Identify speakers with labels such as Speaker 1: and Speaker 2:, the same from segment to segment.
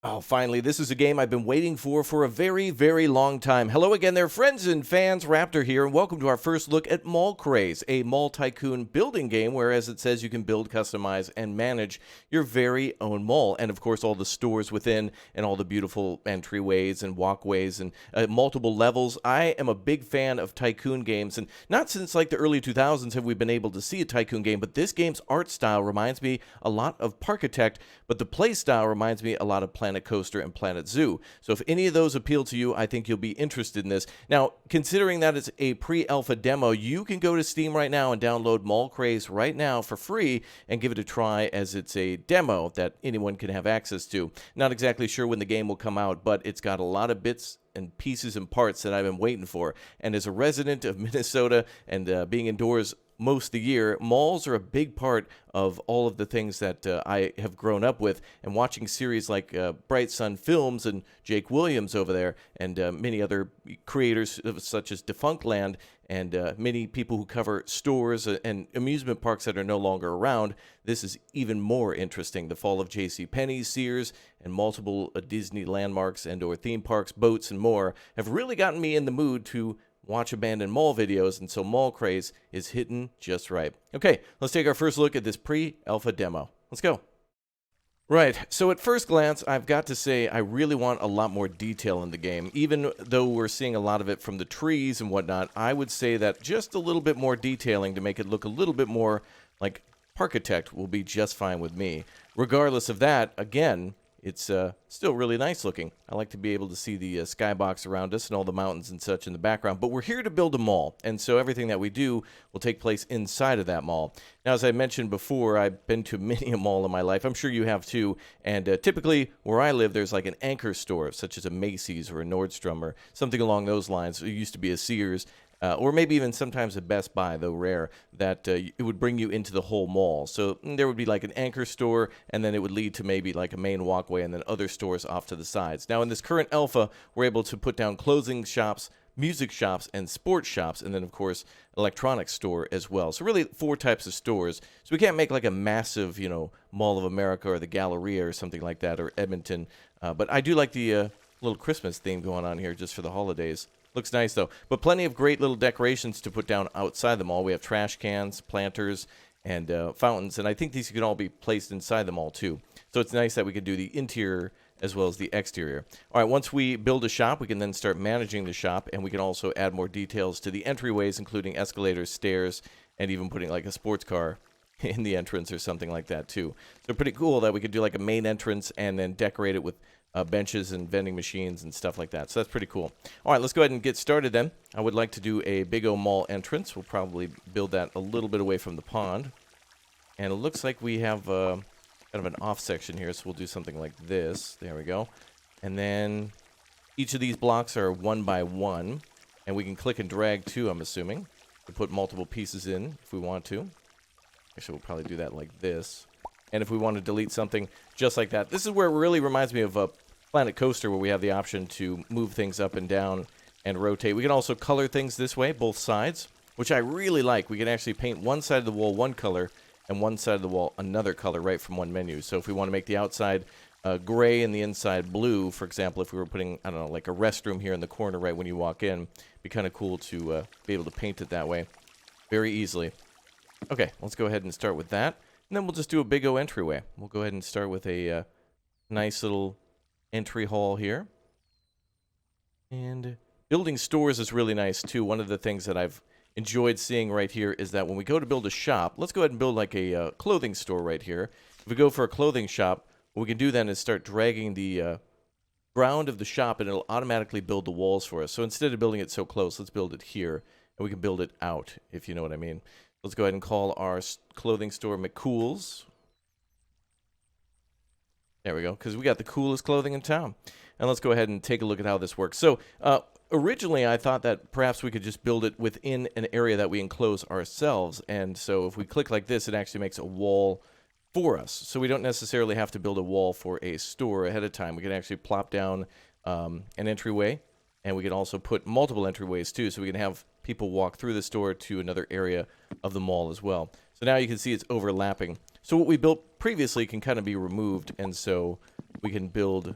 Speaker 1: Oh, finally, this is a game I've been waiting for a very, very long time. Hello again there, friends and fans. Raptor here, and welcome to our first look at Mall Craze, a mall tycoon building game where, as it says, you can build, customize, and manage your very own mall. And, of course, all the stores within and all the beautiful entryways and walkways and multiple levels. I am a big fan of tycoon games, and not since, like, the early 2000s have we been able to see a tycoon game, but this game's art style reminds me a lot of Parkitect, but the play style reminds me a lot of Planet Coaster and Planet Zoo. So if any of those appeal to you, I think you'll be interested in this. Now, considering that it's a pre-alpha demo, you can go to Steam right now and download Mall Craze right now for free and give it a try, as it's a demo that anyone can have access to. Not exactly sure when the game will come out, but it's got a lot of bits and pieces and parts that I've been waiting for. And as a resident of Minnesota and being indoors most of the year, malls are a big part of all of the things that I have grown up with, and watching series like Bright Sun Films and Jake Williams over there, and many other creators such as Defunctland, and many people who cover stores and amusement parks that are no longer around. This is even more interesting. The fall of JCPenney, Sears, and multiple Disney landmarks and or theme parks, boats, and more have really gotten me in the mood to watch abandoned mall videos, and so Mall Craze is hitting just right. Okay, let's take our first look at this pre-alpha demo. Let's go. Right, so at first glance, I've got to say I really want a lot more detail in the game. Even though we're seeing a lot of it from the trees and whatnot, I would say that just a little bit more detailing to make it look a little bit more like Parkitect will be just fine with me. Regardless of that, again, it's still really nice looking. I like to be able to see the skybox around us and all the mountains and such in the background. But we're here to build a mall, and so everything that we do will take place inside of that mall. Now, as I mentioned before, I've been to many a mall in my life. I'm sure you have too. And typically, where I live, there's like an anchor store, such as a Macy's or a Nordstrom or something along those lines. It used to be a Sears. Or maybe even sometimes a Best Buy, though rare, that it would bring you into the whole mall. So there would be like an anchor store, and then it would lead to maybe like a main walkway and then other stores off to the sides. Now, in this current alpha, we're able to put down clothing shops, music shops, and sports shops, and then, of course, electronics store as well. So really 4 types of stores. So we can't make like a massive, Mall of America or the Galleria or something like that, or Edmonton. But I do like the little Christmas theme going on here just for the holidays. Looks nice, though. But plenty of great little decorations to put down outside the mall. We have trash cans, planters, and fountains. And I think these can all be placed inside the mall, too. So it's nice that we can do the interior as well as the exterior. All right, once we build a shop, we can then start managing the shop. And we can also add more details to the entryways, including escalators, stairs, and even putting like a sports car in the entrance or something like that, too. So pretty cool that we could do like a main entrance and then decorate it with benches and vending machines and stuff like that. So that's pretty cool. All right, let's go ahead and get started then. I would like to do a big O mall entrance. We'll probably build that a little bit away from the pond. And it looks like we have kind of an off section here, so we'll do something like this. There we go. And then each of these blocks are 1 by 1. And we can click and drag too, I'm assuming, to put multiple pieces in if we want to. Actually, we'll probably do that like this. And if we want to delete something, just like that. This is where it really reminds me of Planet Coaster, where we have the option to move things up and down and rotate. We can also color things this way, both sides, which I really like. We can actually paint one side of the wall one color and one side of the wall another color right from one menu. So if we want to make the outside gray and the inside blue, for example, if we were putting, I don't know, like a restroom here in the corner right when you walk in, it'd be kind of cool to be able to paint it that way very easily. Okay, let's go ahead and start with that. And then we'll just do a big O entryway. We'll go ahead and start with a nice little entry hall here. And building stores is really nice, too. One of the things that I've enjoyed seeing right here is that when we go to build a shop, let's go ahead and build like a clothing store right here. If we go for a clothing shop, what we can do then is start dragging the ground of the shop, and it'll automatically build the walls for us. So instead of building it so close, let's build it here. And we can build it out, if you know what I mean. Let's go ahead and call our clothing store McCool's. There we go, because we got the coolest clothing in town. And let's go ahead and take a look at how this works. So originally I thought that perhaps we could just build it within an area that we enclose ourselves. And so if we click like this, it actually makes a wall for us. So we don't necessarily have to build a wall for a store ahead of time. We can actually plop down an entryway. And we can also put multiple entryways too, so we can have people walk through the store to another area of the mall as well. So now you can see it's overlapping. So what we built previously can kind of be removed, and so we can build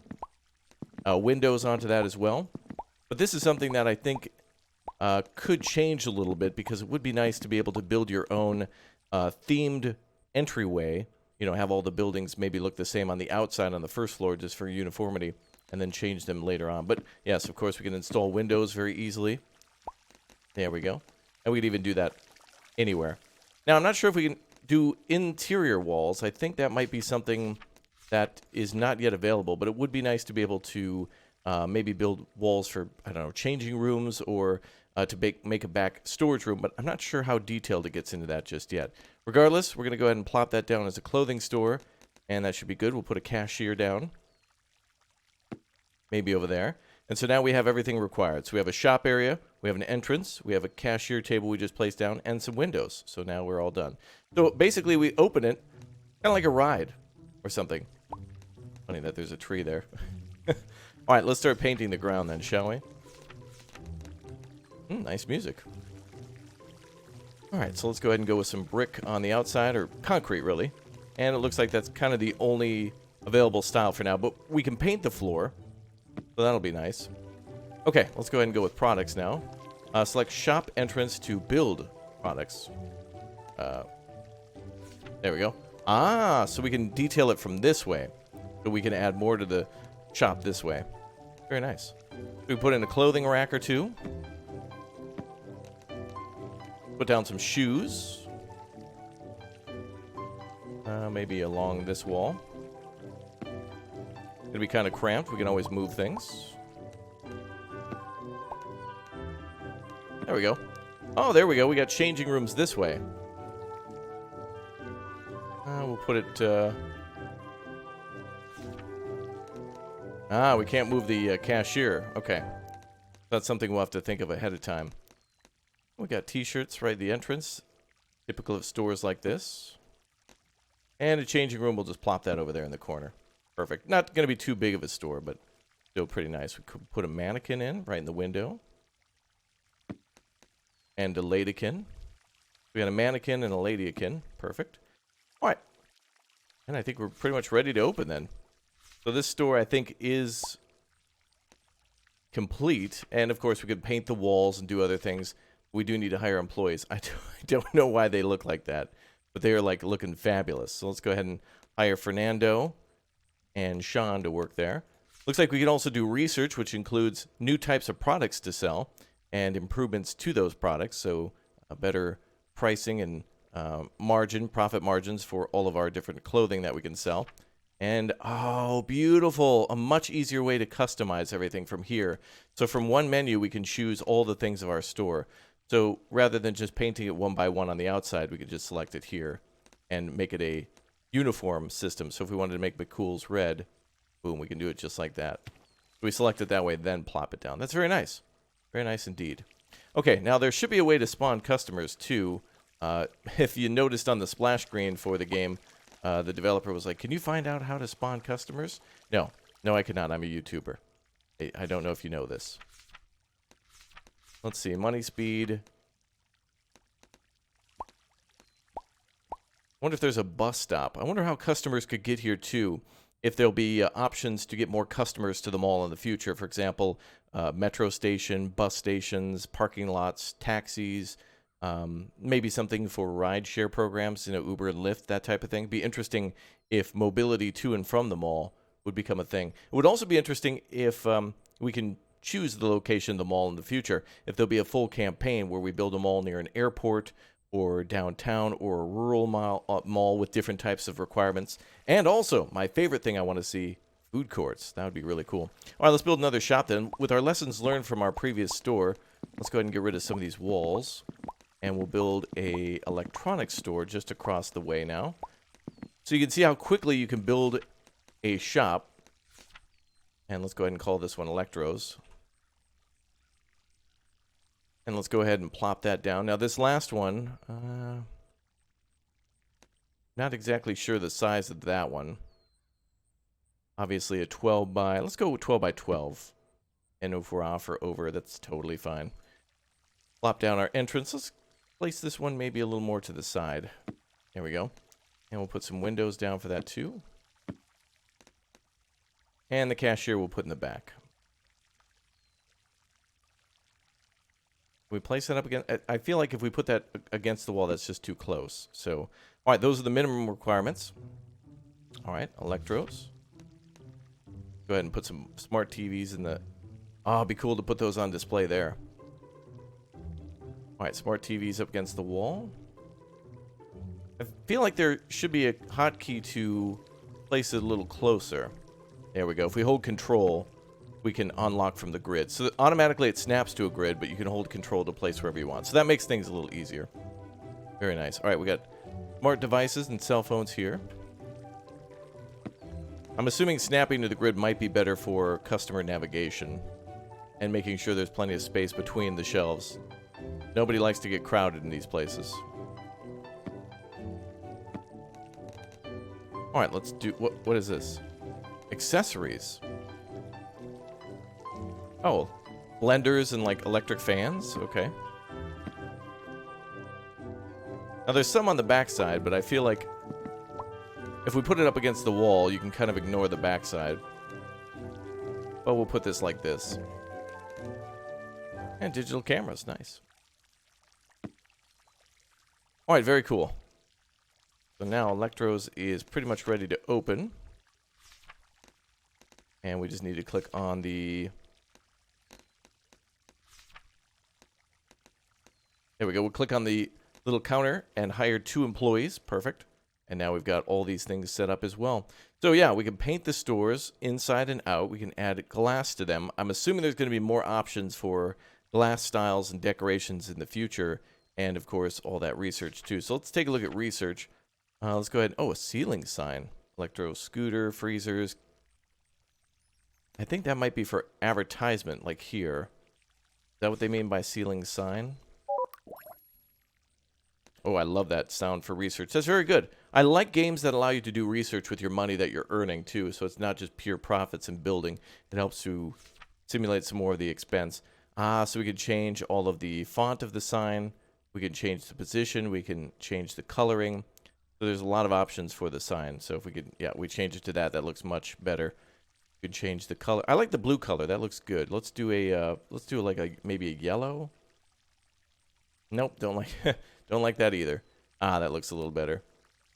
Speaker 1: windows onto that as well. But this is something that I think could change a little bit, because it would be nice to be able to build your own themed entryway. You know, have all the buildings maybe look the same on the outside on the first floor just for uniformity, and then change them later on. But yes, of course, we can install windows very easily. There we go. And we could even do that anywhere. Now, I'm not sure if we can do interior walls. I think that might be something that is not yet available, but it would be nice to be able to maybe build walls for, I don't know, changing rooms, or to make a back storage room, but I'm not sure how detailed it gets into that just yet. Regardless, we're going to go ahead and plop that down as a clothing store, and that should be good. We'll put a cashier down, maybe over there. And so now we have everything required. So we have a shop area, we have an entrance, we have a cashier table we just placed down, and some windows. So now we're all done. So basically we open it, kind of like a ride or something. Funny that there's a tree there. All right, let's start painting the ground then, shall we? Nice music. All right, so let's go ahead and go with some brick on the outside, or concrete, really. And it looks like that's kind of the only available style for now, but we can paint the floor, so that'll be nice. Okay, let's go ahead and go with products now. Select shop entrance to build products. There we go. Ah, so we can detail it from this way. So we can add more to the shop this way. Very nice. We put in a clothing rack or two. Put down some shoes. Maybe along this wall. It'll be kind of cramped. We can always move things. There we go. Oh, there we go. We got changing rooms this way. We'll put it... we can't move the cashier. Okay. That's something we'll have to think of ahead of time. We got t-shirts right at the entrance. Typical of stores like this. And a changing room, we'll just plop that over there in the corner. Perfect. Not going to be too big of a store, but still pretty nice. We could put a mannequin in right in the window. And a ladykin. We got a mannequin and a ladyakin. Perfect. All right. And I think we're pretty much ready to open then. So this store, I think, is complete. And, of course, we could paint the walls and do other things. We do need to hire employees. I don't know why they look like that, but they are, like, looking fabulous. So let's go ahead and hire Fernando and Sean to work there. Looks like we can also do research, which includes new types of products to sell and improvements to those products. So a better pricing and profit margins for all of our different clothing that we can sell. And, oh, beautiful. A much easier way to customize everything from here. So from one menu, we can choose all the things of our store. So rather than just painting it one by one on the outside, we could just select it here and make it a uniform system. So if we wanted to make McCool's red, boom, we can do it just like that. So we select it that way, then plop it down. That's very nice. Very nice indeed. Okay, now there should be a way to spawn customers too. If you noticed on the splash screen for the game, the developer was like, can you find out how to spawn customers? No, I could not. I'm a YouTuber. I don't know if you know this. Let's see, money speed. I wonder if there's a bus stop. I wonder how customers could get here too. If there'll be options to get more customers to the mall in the future. For example, metro station, bus stations, parking lots, taxis, maybe something for rideshare programs, you know, Uber and Lyft, that type of thing. It'd be interesting if mobility to and from the mall would become a thing. It would also be interesting if we can choose the location of the mall in the future. If there'll be a full campaign where we build a mall near an airport or downtown or a rural mall with different types of requirements. And also, my favorite thing I want to see, food courts. That would be really cool. All right, let's build another shop then. With our lessons learned from our previous store, let's go ahead and get rid of some of these walls. And we'll build a electronics store just across the way now. So you can see how quickly you can build a shop. And let's go ahead and call this one Electros. And let's go ahead and plop that down. Now this last one, not exactly sure the size of that one. Obviously a 12 by, let's go with 12 by 12. And if we're off or over, that's totally fine. Plop down our entrance. Let's place this one maybe a little more to the side. There we go. And we'll put some windows down for that too. And the cashier we'll put in the back. We place that up again. I feel like if we put that against the wall, that's just too close. So, all right, those are the minimum requirements. All right, electros. Go ahead and put some smart TVs in the... Oh, it'd be cool to put those on display there. All right, smart TVs up against the wall. I feel like there should be a hotkey to place it a little closer. There we go. If we hold control, we can unlock from the grid. So automatically it snaps to a grid, but you can hold control to place wherever you want. So that makes things a little easier. Very nice. All right, we got smart devices and cell phones here. I'm assuming snapping to the grid might be better for customer navigation and making sure there's plenty of space between the shelves. Nobody likes to get crowded in these places. All right, let's do... What is this? Accessories. Oh, blenders and, like, electric fans? Okay. Now, there's some on the backside, but I feel like if we put it up against the wall, you can kind of ignore the backside. But we'll put this like this. And digital cameras, nice. All right, very cool. So now Electros is pretty much ready to open. And we just need to click on the... There we go. We'll click on the little counter and hire 2 employees. Perfect. And now we've got all these things set up as well. So yeah, we can paint the stores inside and out. We can add glass to them. I'm assuming there's going to be more options for glass styles and decorations in the future. And of course, all that research too. So let's take a look at research. Let's go ahead. Oh, a ceiling sign. Electro scooter, freezers. I think that might be for advertisement, like here. Is that what they mean by ceiling sign? Oh, I love that sound for research. That's very good. I like games that allow you to do research with your money that you're earning, too. So it's not just pure profits and building. It helps to simulate some more of the expense. So we can change all of the font of the sign. We can change the position. We can change the coloring. So there's a lot of options for the sign. So if we could, yeah, we change it to that. That looks much better. We can change the color. I like the blue color. That looks good. Let's do like a maybe a yellow. Nope, don't like don't like that either. That looks a little better.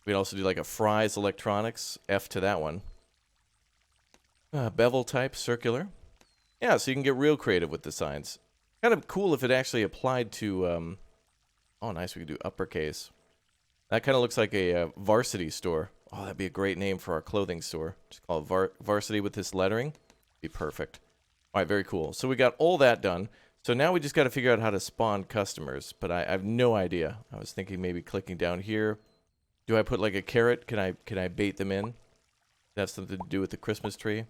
Speaker 1: We can also do like a Fry's Electronics. F to that one. Bevel type, circular. Yeah, so you can get real creative with the signs. Kind of cool if it actually applied to... Oh, nice. We could do uppercase. That kind of looks like a varsity store. Oh, that'd be a great name for our clothing store. Just call it varsity with this lettering. Be perfect. All right, very cool. So we got all that done. So now we just got to figure out how to spawn customers. But I have no idea. I was thinking maybe clicking down here. Do I put like a carrot? Can I bait them in? Does that have something to do with the Christmas tree?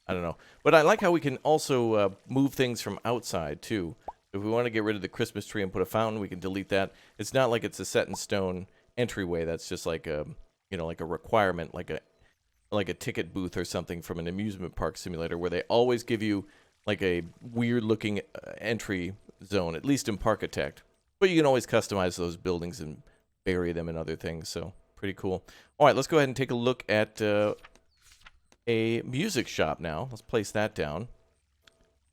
Speaker 1: I don't know. But I like how we can also move things from outside, too. If we want to get rid of the Christmas tree and put a fountain, we can delete that. It's not like it's a set-in-stone entryway. That's just like a, you know, like a requirement, like a ticket booth or something from an amusement park simulator where they always give you like a weird-looking entry zone, at least in Parkitect. But you can always customize those buildings and bury them in other things, so pretty cool. All right, let's go ahead and take a look at a music shop now. Let's place that down.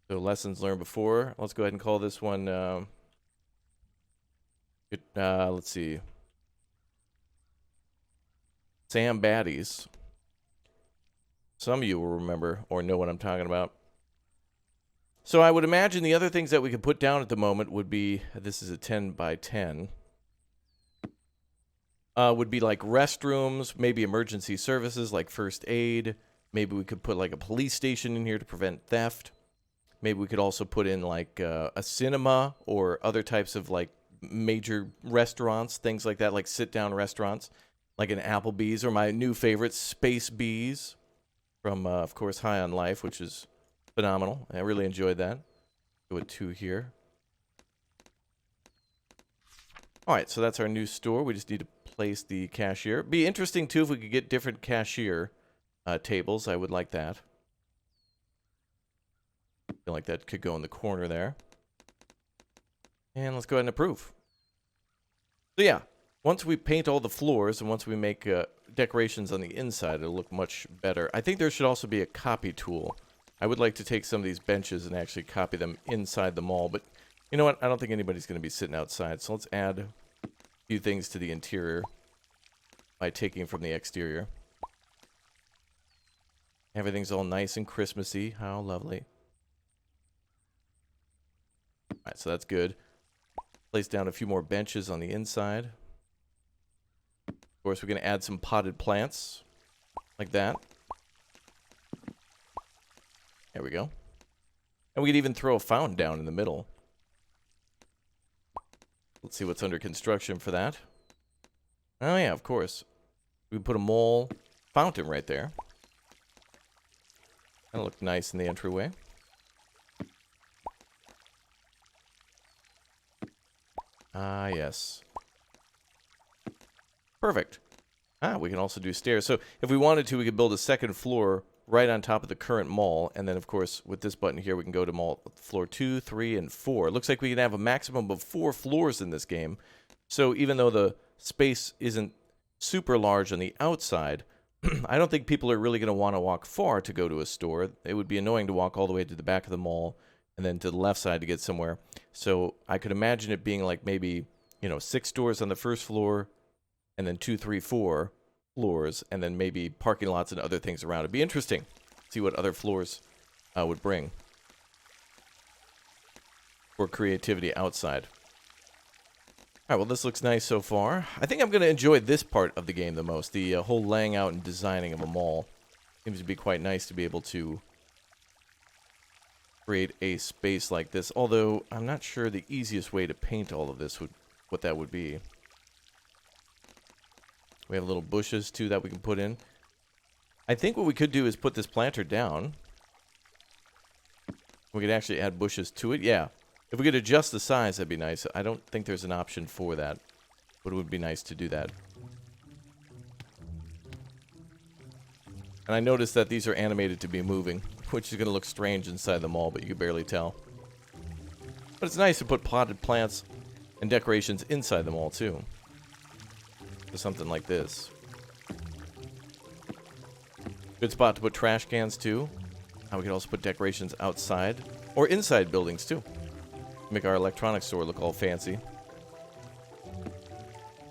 Speaker 1: So lessons learned before. Let's go ahead and call this one, let's see. Sam Baddies. Some of you will remember or know what I'm talking about. So I would imagine the other things that we could put down at the moment would be, this is a 10 by 10. Would be like restrooms, maybe emergency services like first aid. Maybe we could put like a police station in here to prevent theft. Maybe we could also put in like a cinema or other types of like major restaurants, things like that, like sit-down restaurants, like an Applebee's or my new favorite, Space Bees from, of course, High on Life, which is phenomenal. I really enjoyed that. Go with 2 here. All right, so that's our new store. We just need to place the cashier. Be interesting, too, if we could get different cashier tables. I would like that. I feel like that could go in the corner there. And let's go ahead and approve. So yeah, once we paint all the floors and once we make decorations on the inside, it'll look much better. I think there should also be a copy tool. I would like to take some of these benches and actually copy them inside the mall, but you know what? I don't think anybody's going to be sitting outside, so let's add a few things to the interior by taking from the exterior. Everything's all nice and Christmassy. How lovely. Alright, so that's good. Place down a few more benches on the inside. Of course, we're going to add some potted plants. Like that. There we go. And we could even throw a fountain down in the middle. Let's see what's under construction for that. Oh yeah, of course. We can put a mall fountain right there. That'll look nice in the entryway. Ah, yes. Perfect. Ah, we can also do stairs. So if we wanted to, we could build a second floor right on top of the current mall. And then, of course, with this button here, we can go to mall floor 2, 3, and 4. It looks like we can have a maximum of 4 floors in this game. So even though the space isn't super large on the outside, I don't think people are really going to want to walk far to go to a store. It would be annoying to walk all the way to the back of the mall and then to the left side to get somewhere. So I could imagine it being like maybe, 6 stores on the first floor, and then 2, 3, 4 floors, and then maybe parking lots and other things around. It'd be interesting. See what other floors would bring for creativity outside. All right, well, this looks nice so far. I think I'm going to enjoy this part of the game the most, the whole laying out and designing of a mall. Seems to be quite nice to be able to create a space like this, although I'm not sure the easiest way to paint all of this what that would be. We have little bushes, too, that we can put in. I think what we could do is put this planter down. We could actually add bushes to it. Yeah. If we could adjust the size, that'd be nice. I don't think there's an option for that, but it would be nice to do that. And I noticed that these are animated to be moving, which is going to look strange inside the mall, but you can barely tell. But it's nice to put potted plants and decorations inside the mall, too. So something like this. Good spot to put trash cans, too. We could also put decorations outside or inside buildings, too. Make our electronics store look all fancy.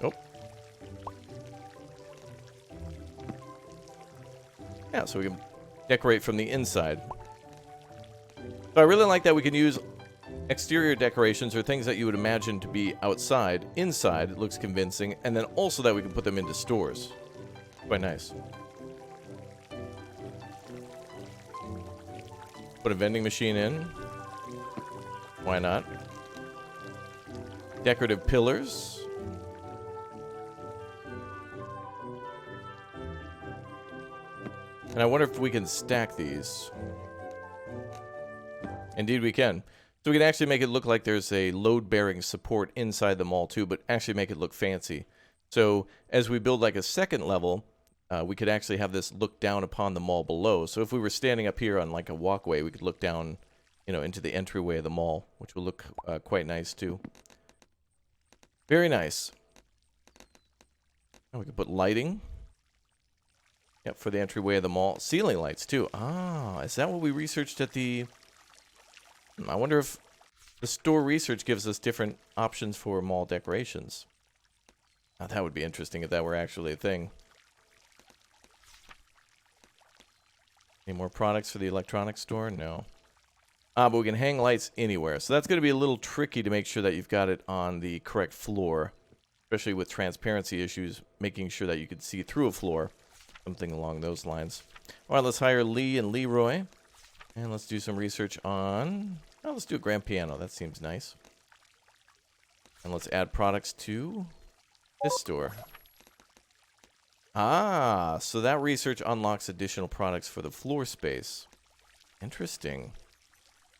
Speaker 1: Oh. Yeah, so we can decorate from the inside. So I really like that we can use exterior decorations or things that you would imagine to be outside. Inside, it looks convincing. And then also that we can put them into stores. Quite nice. Put a vending machine in. Why not? Decorative pillars. And I wonder if we can stack these. Indeed we can. So we can actually make it look like there's a load-bearing support inside the mall too, but actually make it look fancy. So as we build like a second level, we could actually have this look down upon the mall below. So if we were standing up here on like a walkway, we could look down, into the entryway of the mall, which will look quite nice too. Very nice. Oh, we could put lighting. Yep, for the entryway of the mall. Ceiling lights too. Ah, is that what we researched at the... I wonder if the store research gives us different options for mall decorations. Now, that would be interesting if that were actually a thing. Any more products for the electronics store? No. But we can hang lights anywhere. So that's going to be a little tricky to make sure that you've got it on the correct floor. Especially with transparency issues, making sure that you can see through a floor. Something along those lines. All right, let's hire Lee and Leroy. And let's do some research on... Oh, let's do a grand piano. That seems nice. And let's add products to this store. Ah, so that research unlocks additional products for the floor space. Interesting.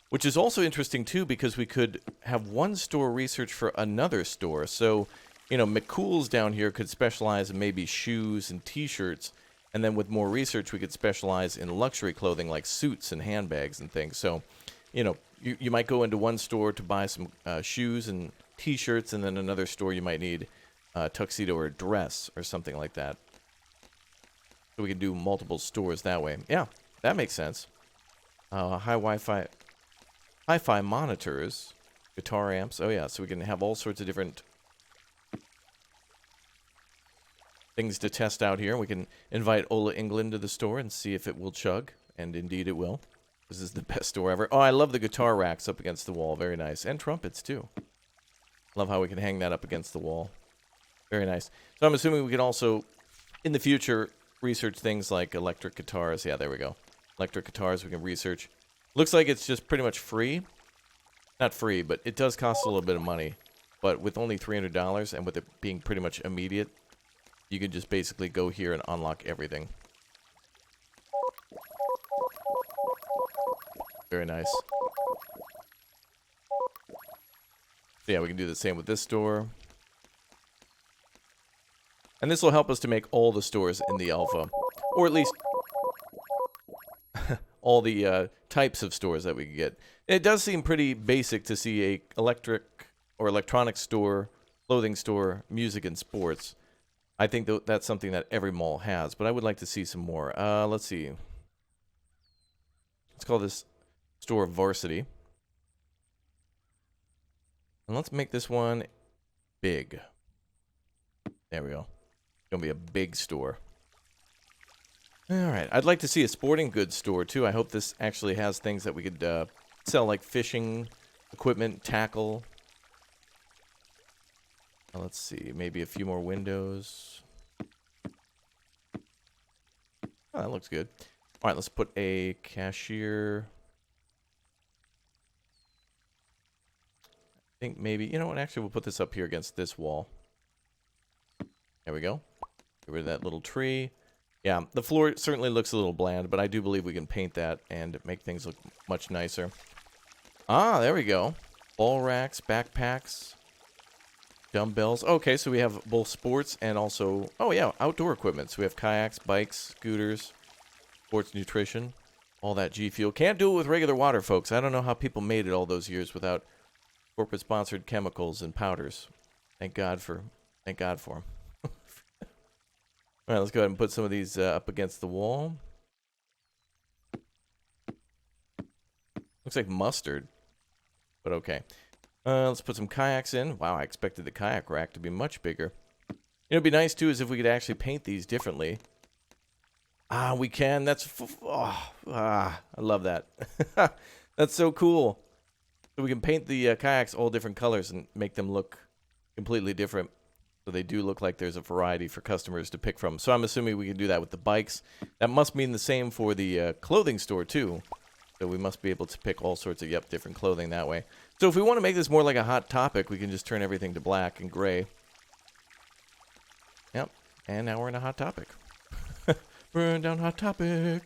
Speaker 1: Which is also interesting, too, because we could have one store research for another store. So, McCool's down here could specialize in maybe shoes and T-shirts. And then with more research, we could specialize in luxury clothing like suits and handbags and things. So, you might go into one store to buy some shoes and T-shirts, and then another store you might need a tuxedo or a dress or something like that. So we can do multiple stores that way. Yeah, that makes sense. High Wi-Fi, hi-fi monitors, guitar amps. Oh yeah, so we can have all sorts of different things to test out here. We can invite Ola England to the store and see if it will chug, and indeed it will. This is the best store ever. Oh, I love the guitar racks up against the wall. Very nice. And trumpets, too. Love how we can hang that up against the wall. Very nice. So I'm assuming we can also, in the future, research things like electric guitars. Yeah, there we go. Electric guitars we can research. Looks like it's just pretty much free. Not free, but it does cost a little bit of money. But with only $300 and with it being pretty much immediate, you can just basically go here and unlock everything. Very nice. So yeah, we can do the same with this store. And this will help us to make all the stores in the alpha. Or at least all the types of stores that we can get. It does seem pretty basic to see a electric or electronic store, clothing store, music and sports. I think that's something that every mall has, but I would like to see some more. Let's see. Let's call this store Varsity. And let's make this one big. There we go. It's going to be a big store. Alright, I'd like to see a sporting goods store, too. I hope this actually has things that we could sell, like fishing equipment, tackle. Let's see, maybe a few more windows. Oh, that looks good. Alright, let's put a cashier. I think maybe, you know what, actually we'll put this up here against this wall. There we go. Get rid of that little tree. Yeah, the floor certainly looks a little bland, but I do believe we can paint that and make things look much nicer. Ah, there we go. Ball racks, backpacks, dumbbells. Okay, so we have both sports and also, oh yeah, outdoor equipment. So we have kayaks, bikes, scooters, sports nutrition, all that G Fuel. Can't do it with regular water, folks. I don't know how people made it all those years without corporate-sponsored chemicals and powders. Thank God for them. All right, let's go ahead and put some of these up against the wall. Looks like mustard, but okay. Let's put some kayaks in. Wow, I expected the kayak rack to be much bigger. You know, it'd be nice, too, is if we could actually paint these differently. Ah, we can. That's... I love that. That's so cool. So we can paint the kayaks all different colors and make them look completely different. So they do look like there's a variety for customers to pick from. So I'm assuming we can do that with the bikes. That must mean the same for the clothing store, too. So we must be able to pick all sorts of, different clothing that way. So if we want to make this more like a Hot Topic, we can just turn everything to black and gray. Yep. And now we're in a Hot Topic. Burn down Hot Topic.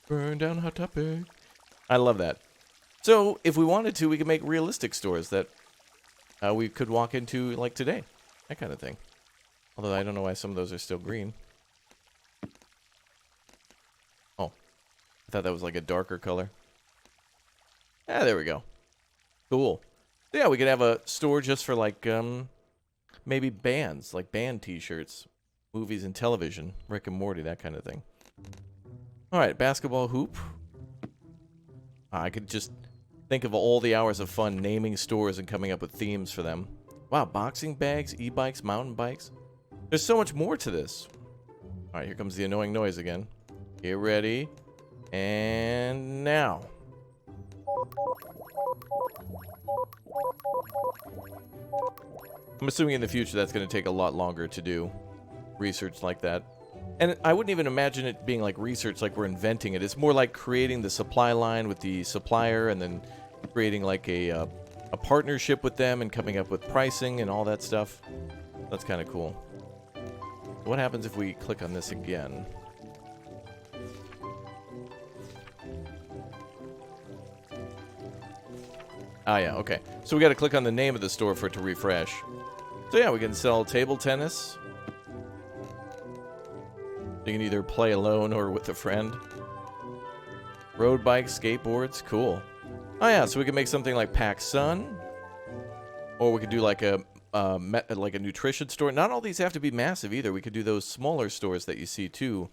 Speaker 1: Burn down Hot Topic. I love that. So if we wanted to, we could make realistic stores that we could walk into like today. That kind of thing. Although I don't know why some of those are still green. Oh. I thought that was like a darker color. Ah, there we go. Cool. So yeah, we could have a store just for like, maybe bands. Like band t-shirts. Movies and television. Rick and Morty, that kind of thing. Alright, basketball hoop. I could just think of all the hours of fun naming stores and coming up with themes for them. Wow, boxing bags, e-bikes, mountain bikes. There's so much more to this. Alright, here comes the annoying noise again. Get ready. And now. I'm assuming in the future that's going to take a lot longer to do research like that. And I wouldn't even imagine it being like research like we're inventing it. It's more like creating the supply line with the supplier and then creating like a partnership with them and coming up with pricing and all that stuff. That's kind of cool. What happens if we click on this again? Ah, yeah, okay. So we got to click on the name of the store for it to refresh. So yeah, we can sell table tennis. You can either play alone or with a friend. Road bikes, skateboards, cool. Oh yeah, so we can make something like Pac Sun, or we could do like a nutrition store. Not all these have to be massive either. We could do those smaller stores that you see too,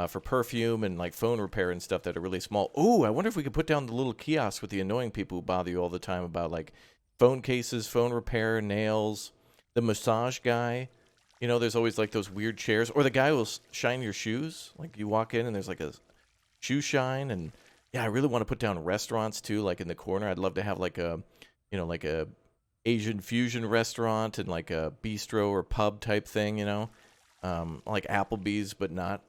Speaker 1: for perfume and like phone repair and stuff that are really small. Ooh, I wonder if we could put down the little kiosks with the annoying people who bother you all the time about like phone cases, phone repair, nails, the massage guy. You know, there's always like those weird chairs, or the guy who will shine your shoes. Like you walk in and there's like a shoe shine. And yeah, I really want to put down restaurants too, like in the corner. I'd love to have like a, you know, like a Asian fusion restaurant and like a bistro or pub type thing, you know, like Applebee's, but not.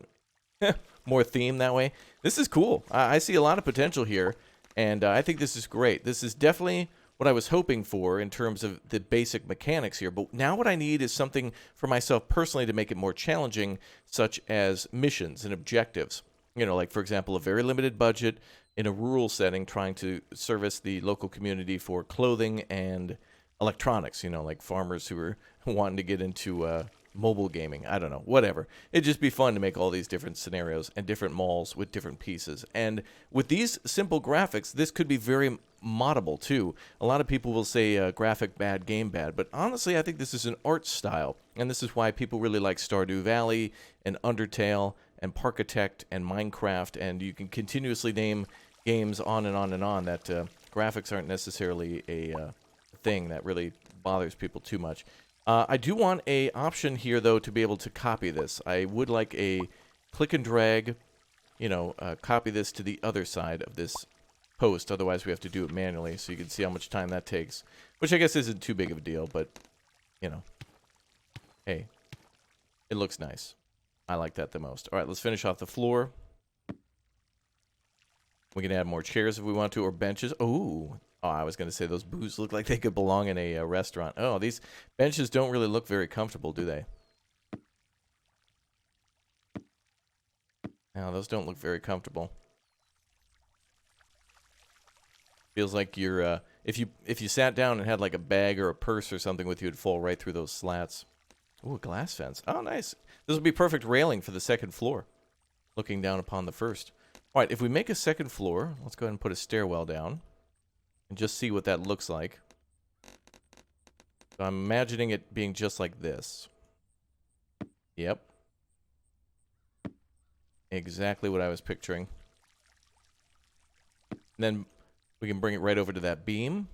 Speaker 1: More theme that way. This is cool. I see a lot of potential here, and I think this is great. This is definitely what I was hoping for in terms of the basic mechanics here. But now what I need is something for myself personally to make it more challenging, such as missions and objectives. You know, like, for example, a very limited budget in a rural setting trying to service the local community for clothing and electronics, you know, like farmers who are wanting to get into mobile gaming. I don't know, whatever. It'd just be fun to make all these different scenarios and different malls with different pieces. And with these simple graphics, this could be very moddable too. A lot of people will say graphic bad, game bad, but honestly, I think this is an art style. And this is why people really like Stardew Valley and Undertale and Parkitect and Minecraft. And you can continuously name games on and on and on that graphics aren't necessarily a thing that really bothers people too much. I do want a option here, though, to be able to copy this. I would like a click and drag, you know, copy this to the other side of this post. Otherwise, we have to do it manually, so you can see how much time that takes. Which I guess isn't too big of a deal, but, you know. Hey, it looks nice. I like that the most. All right, let's finish off the floor. We can add more chairs if we want to, or benches. Ooh. Oh, I was going to say those booths look like they could belong in a restaurant. Oh, these benches don't really look very comfortable, do they? No, those don't look very comfortable. Feels like you're if you sat down and had like a bag or a purse or something with you, it'd fall right through those slats. Ooh, a glass fence. Oh, nice. This will be perfect railing for the second floor, looking down upon the first. All right, if we make a second floor, let's go ahead and put a stairwell down. And just see what that looks like. So I'm imagining it being just like this. Yep. Exactly what I was picturing. And then we can bring it right over to that beam.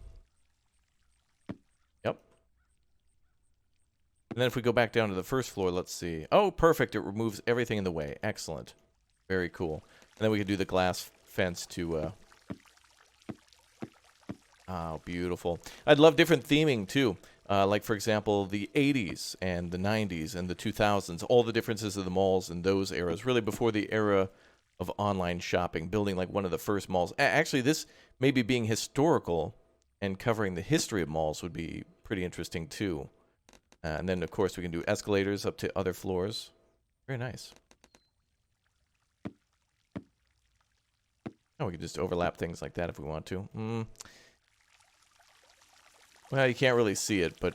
Speaker 1: Yep. And then if we go back down to the first floor, let's see. Oh, perfect. It removes everything in the way. Excellent. Very cool. And then we can do the glass fence to... Oh, beautiful. I'd love different theming, too. Like, for example, the 80s and the 90s and the 2000s. All the differences of the malls in those eras. Really before the era of online shopping. Building, like, one of the first malls. Actually, this maybe being historical and covering the history of malls would be pretty interesting, too. And then, of course, we can do escalators up to other floors. Very nice. Oh, we can just overlap things like that if we want to. Well, you can't really see it, but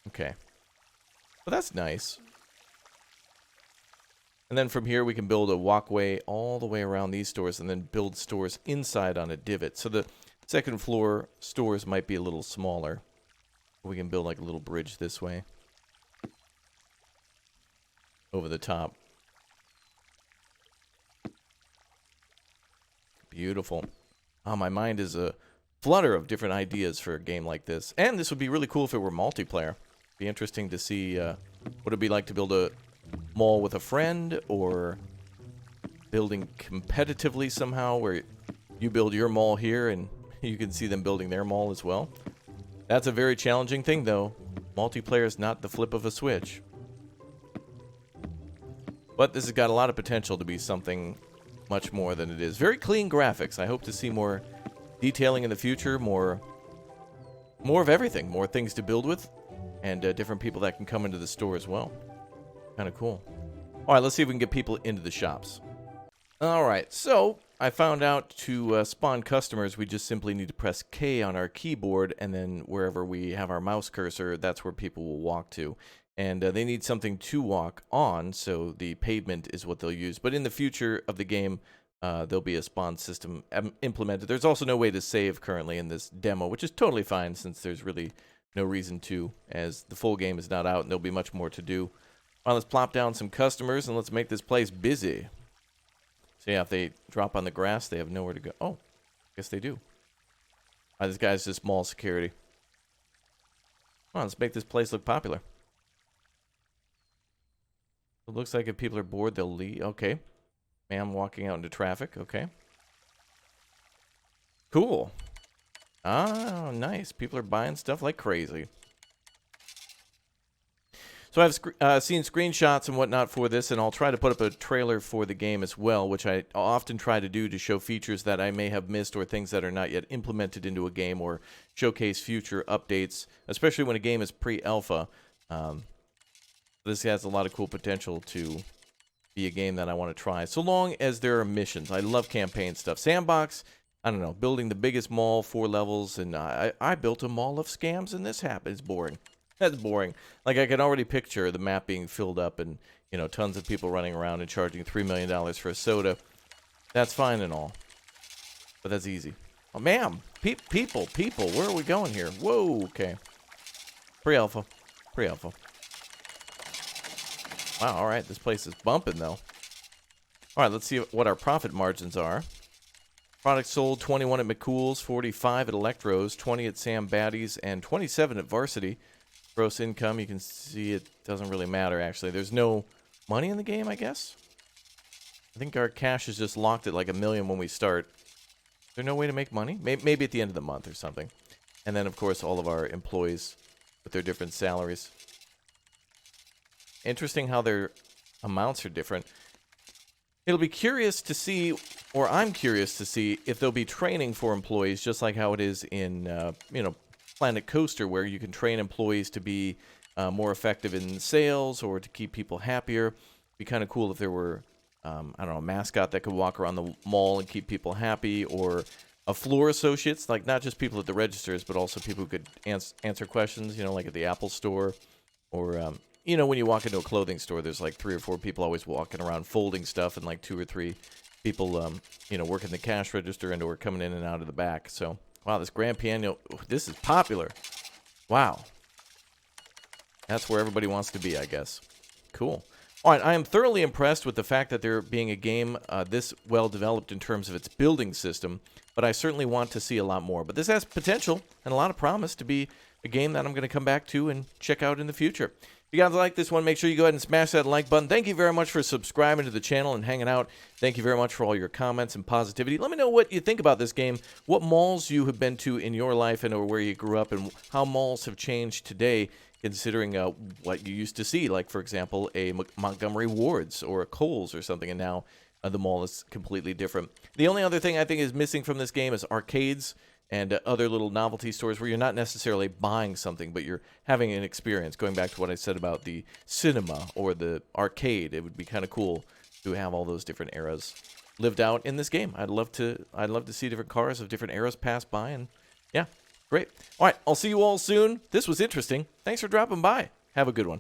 Speaker 1: okay. Well, that's nice. And then from here, we can build a walkway all the way around these stores and then build stores inside on a divot. So the second floor stores might be a little smaller. We can build like a little bridge this way. Over the top. Beautiful. Oh, my mind is a flutter of different ideas for a game like this. And this would be really cool if it were multiplayer. Be interesting to see what it'd be like to build a mall with a friend, or building competitively somehow, where you build your mall here and you can see them building their mall as well. That's a very challenging thing, though. Multiplayer is not the flip of a switch. But this has got a lot of potential to be something much more than it is. Very clean graphics. I hope to see more detailing in the future, more of everything, more things to build with, and different people that can come into the store as well. Kind of cool. All right, let's see if we can get people into the shops. All right, so I found out to spawn customers, we just simply need to press K on our keyboard, and then wherever we have our mouse cursor, that's where people will walk to. And they need something to walk on, so the pavement is what they'll use. But in the future of the game, there'll be a spawn system implemented. There's also no way to save currently in this demo, which is totally fine since there's really no reason to, as the full game is not out and there'll be much more to do. Well, let's plop down some customers and let's make this place busy. So yeah, if they drop on the grass, they have nowhere to go. Oh, I guess they do. This guy's just mall security. Come on, let's make this place look popular. It looks like if people are bored, they'll leave. Okay. Ma'am walking out into traffic. Okay. Cool. Ah, nice. People are buying stuff like crazy. So I've seen screenshots and whatnot for this, and I'll try to put up a trailer for the game as well, which I often try to do to show features that I may have missed or things that are not yet implemented into a game, or showcase future updates, especially when a game is pre-alpha. This has a lot of cool potential to be a game that I want to try, so long as there are missions. I love campaign stuff. Sandbox, I don't know, building the biggest mall, 4 levels, and I built a mall of scams, and this happens. Boring. That's boring. Like, I can already picture the map being filled up and, you know, tons of people running around and charging $3 million for a soda. That's fine and all. But that's easy. Oh, ma'am. People. Where are we going here? Whoa, okay. Pre-alpha. Pre-alpha. Wow, all right. This place is bumping, though. All right, let's see what our profit margins are. Products sold, 21 at McCool's, 45 at Electro's, 20 at Sam Batty's, and 27 at Varsity. Gross income, you can see it doesn't really matter, actually. There's no money in the game, I guess? I think our cash is just locked at like $1 million when we start. Is there no way to make money? Maybe at the end of the month or something. And then, of course, all of our employees with their different salaries. Interesting how their amounts are different. It'll be curious to see, or I'm curious to see, if there'll be training for employees, just like how it is in, you know, Planet Coaster, where you can train employees to be more effective in sales or to keep people happier. It'd be kind of cool if there were, I don't know, a mascot that could walk around the mall and keep people happy, or a floor associates, like not just people at the registers, but also people who could answer questions, you know, like at the Apple store, or, you know, when you walk into a clothing store, there's like 3 or 4 people always walking around folding stuff, and like 2 or 3 people, you know, working the cash register and or coming in and out of the back. So, wow, this grand piano, this is popular. Wow. That's where everybody wants to be, I guess. Cool. All right, I am thoroughly impressed with the fact that there being a game this well developed in terms of its building system, but I certainly want to see a lot more. But this has potential and a lot of promise to be a game that I'm going to come back to and check out in the future. If you guys like this one, make sure you go ahead and smash that like button. Thank you very much for subscribing to the channel and hanging out. Thank you very much for all your comments and positivity. Let me know what you think about this game, what malls you have been to in your life and or where you grew up, and how malls have changed today, considering what you used to see, like, for example, a Montgomery Ward's or a Kohl's or something, and now the mall is completely different. The only other thing I think is missing from this game is arcades and other little novelty stores where you're not necessarily buying something, but you're having an experience. Going back to what I said about the cinema or the arcade, it would be kind of cool to have all those different eras lived out in this game. I'd love to see different cars of different eras pass by, and yeah, great. All right, I'll see you all soon. This was interesting. Thanks for dropping by. Have a good one.